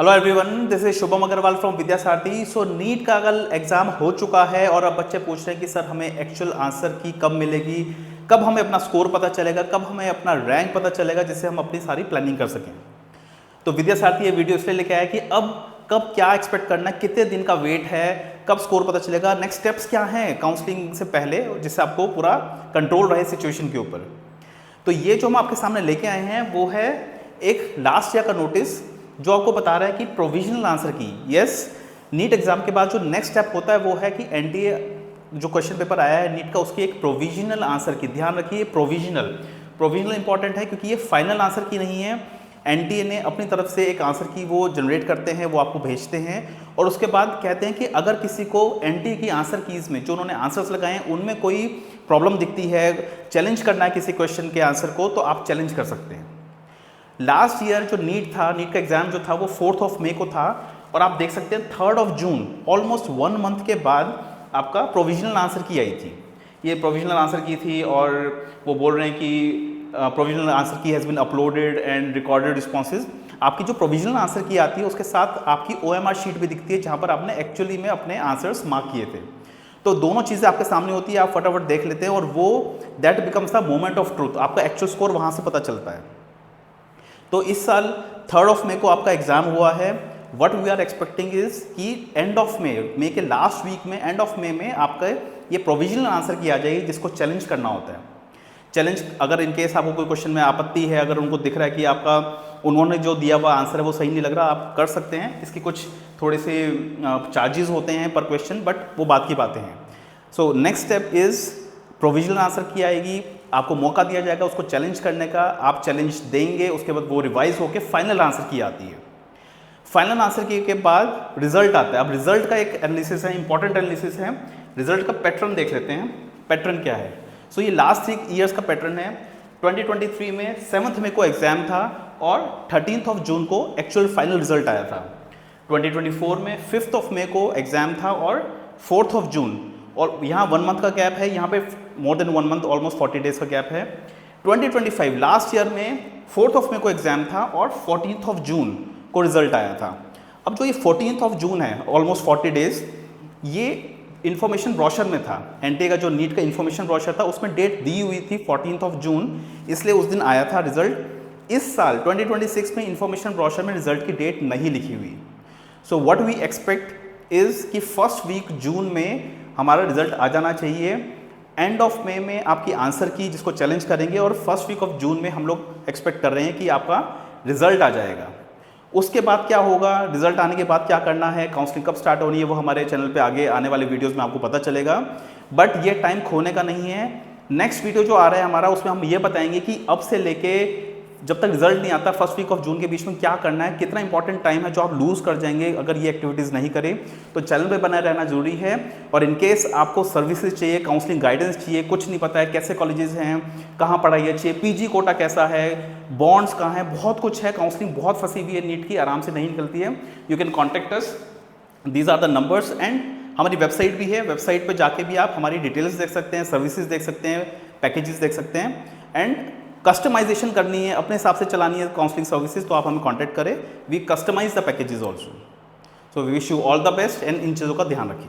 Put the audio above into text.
Hello everyone, this is Shubham Agrawal from Vidyasarthi. So NEET का अगर exam हो चुका है और अब बच्चे पूछ रहे हैं कि सर हमें एक्चुअल आंसर की कब मिलेगी, कब हमें अपना स्कोर पता चलेगा, कब हमें अपना रैंक पता चलेगा, जिससे हम अपनी सारी प्लानिंग कर सकें। तो विद्यासारथी ये वीडियो इसलिए लेके आया कि अब कब क्या एक्सपेक्ट करना है, कितने दिन का वेट है, कब स्कोर पता चलेगा, नेक्स्ट स्टेप्स क्या हैं काउंसलिंग से पहले, जिससे आपको पूरा कंट्रोल रहे सिचुएशन के ऊपर। तो ये जो हम आपके सामने लेके आए हैं वो है एक लास्ट ईयर का नोटिस जो आपको बता रहा है कि प्रोविजनल आंसर की नीट एग्जाम के बाद जो नेक्स्ट स्टेप होता है वो है कि एनटीए जो क्वेश्चन पेपर आया है नीट का उसकी एक प्रोविजनल आंसर की, ध्यान रखिए प्रोविजनल इंपॉर्टेंट है क्योंकि ये फाइनल आंसर की नहीं है। एनटीए ने अपनी तरफ से एक आंसर की वो जनरेट करते हैं, वो आपको भेजते हैं और उसके बाद कहते हैं कि अगर किसी को एनटीए की आंसर कीज में जो उन्होंने आंसर्स लगाए हैं उनमें कोई प्रॉब्लम दिखती है, चैलेंज करना है किसी क्वेश्चन के आंसर को, तो आप चैलेंज कर सकते हैं। लास्ट ईयर जो नीट का एग्जाम जो था वो 4 मई को था और आप देख सकते हैं 3 जून, ऑलमोस्ट 1 मंथ के बाद आपका प्रोविजनल आंसर की आई थी। ये प्रोविजनल आंसर की थी और वो बोल रहे हैं कि provisional answer key has been uploaded and recorded responses. आपकी जो प्रोविजनल आंसर की आती है उसके साथ आपकी OMR शीट भी दिखती है जहाँ पर आपने एक्चुअली में अपने आंसर्स मार्क किए थे। तो दोनों चीज़ें आपके सामने होती है, आप फटाफट देख लेते हैं और वो that becomes the moment of truth. आपका एक्चुअल स्कोर वहाँ से पता चलता है। तो इस साल 3 मई को आपका एग्जाम हुआ है। What we are expecting is कि एंड ऑफ मई के लास्ट वीक में, एंड ऑफ मई में आपका ये प्रोविजनल आंसर की आ जाएगी जिसको चैलेंज करना होता है। चैलेंज अगर इन केस आपको कोई क्वेश्चन में आपत्ति है, अगर उनको दिख रहा है कि आपका उन्होंने जो दिया हुआ आंसर है वो सही नहीं लग रहा, आप कर सकते हैं। इसके कुछ थोड़े से चार्जेस होते हैं पर क्वेश्चन, बट वो बात की बातें हैं। So next step is provisional answer की आएगी, आपको मौका दिया जाएगा उसको चैलेंज करने का, आप चैलेंज देंगे, उसके बाद वो रिवाइज होकर फाइनल आंसर की आती है। फाइनल आंसर के बाद रिजल्ट आता है। अब रिजल्ट का एक एनालिसिस है, इंपॉर्टेंट एनालिसिस है। रिजल्ट का पैटर्न देख लेते हैं, पैटर्न क्या है। सो ये लास्ट 3 ईयर्स का पैटर्न है। 2023 में 7 मई को एग्जाम था और 13 जून को एक्चुअल फाइनल रिजल्ट आया था। 2024 में 5 मई को एग्जाम था और 4 जून, और यहाँ 1 मंथ का गैप है, यहाँ पे more than 1 month, almost 40 days का गैप है। 2025 लास्ट ईयर में 4 मई को एग्जाम था और 14 जून को रिजल्ट आया था। अब जो ये 14 जून है, ऑलमोस्ट 40 डेज, ये इन्फॉर्मेशन ब्रोशर में था। एनटीए का जो नीट का इन्फॉर्मेशन ब्रोशर था उसमें डेट दी हुई थी 14 जून, इसलिए उस दिन आया था रिजल्ट। इस साल 2026 में इन्फॉर्मेशन ब्रोशर में रिजल्ट की डेट नहीं लिखी हुई। So what we expect is कि फर्स्ट वीक जून में हमारा रिजल्ट आ जाना चाहिए। एंड ऑफ मई में आपकी आंसर की जिसको चैलेंज करेंगे और फर्स्ट वीक ऑफ जून में हम लोग एक्सपेक्ट कर रहे हैं कि आपका रिजल्ट आ जाएगा। उसके बाद क्या होगा, रिजल्ट आने के बाद क्या करना है, काउंसलिंग कब स्टार्ट होनी है, वो हमारे चैनल पे आगे आने वाले वीडियोस में आपको पता चलेगा। बट ये टाइम खोने का नहीं है। नेक्स्ट वीडियो जो आ रहा है हमारा, उसमें हम ये बताएंगे कि अब से लेके जब तक रिजल्ट नहीं आता फर्स्ट वीक ऑफ जून के बीच में क्या करना है, कितना इंपॉर्टेंट टाइम है जो आप लूज़ कर जाएंगे अगर ये एक्टिविटीज़ नहीं करें। तो चैनल पे बना रहना जरूरी है। और इनकेस आपको सर्विसेज चाहिए, काउंसलिंग गाइडेंस चाहिए, कुछ नहीं पता है कैसे कॉलेजेस हैं, कहाँ पढ़ाई चाहिए, पीजी कोटा कैसा है, बॉन्ड्स कहाँ है, बहुत कुछ है। काउंसलिंग बहुत फंसी हुई है नीट की, आराम से नहीं निकलती है। You can contact us, these are the numbers. And हमारी वेबसाइट भी है, वेबसाइट पर जाके भी आप हमारी डिटेल्स देख सकते हैं, सर्विसेज देख सकते हैं, पैकेजेस देख सकते हैं। एंड कस्टमाइजेशन करनी है, अपने हिसाब से चलानी है काउंसलिंग सर्विसेज, तो आप हमें कांटेक्ट करें। We customize the packages also. So we wish you all the best and इन चीज़ों का ध्यान रखिए।